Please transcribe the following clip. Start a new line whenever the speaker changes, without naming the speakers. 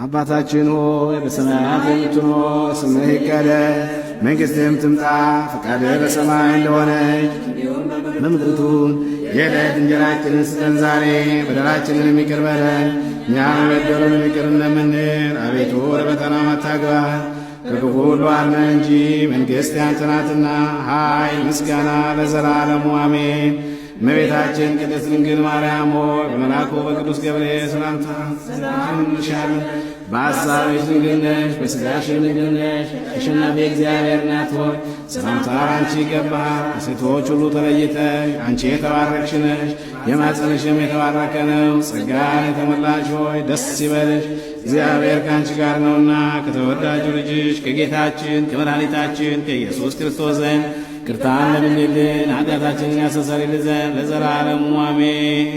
አባታችን ሆይ በሰማያት የምትኖር ስምህ ይቀደስ፣ መንግሥትህም ትምጣ፣ ፈቃድህ በሰማይ እንደሆነች በምድር ትሁን። የዕለት እንጀራችንን ስጠን ዛሬ፣ በደላችንን ይቅር በለን እኛም የበደሉንን ይቅር እንደምንል፣ አቤቱ ወደ ፈተና አታግባን ከክፉ ሁሉ አድነን እንጂ መንግሥት ያንተ ናትና፣ ኃይል፣ ምስጋና ለዘላለሙ አሜን። እመቤታችን ቅድስት ድንግል ማርያም ሆይ በመልአኩ በቅዱስ ገብርኤል ሰላምታ ሰላም እንልሻለን። በሐሳብሽ ድንግል ነሽ፣ በሥጋሽም ድንግል ነሽ። አሸናፊ እግዚአብሔር እናት ሆይ ሰላምታ አንቺ ይገባል። ከሴቶች ሁሉ ተለይተሽ አንቺ የተባረክሽ ነሽ፣ የማኅፀንሽም የተባረከ ነው። ጸጋን የተመላሽ ሆይ ደስ ይበልሽ፣ እግዚአብሔር ከአንቺ ጋር ነውና ከተወዳጁ ልጅሽ ከጌታችን ከመድኃኒታችን ከኢየሱስ ክርስቶስ ዘንድ ይቅርታን ለምኝልን ኃጢአታችንን ያስተሰርይልን ዘንድ ለዘላለሙ አሜን።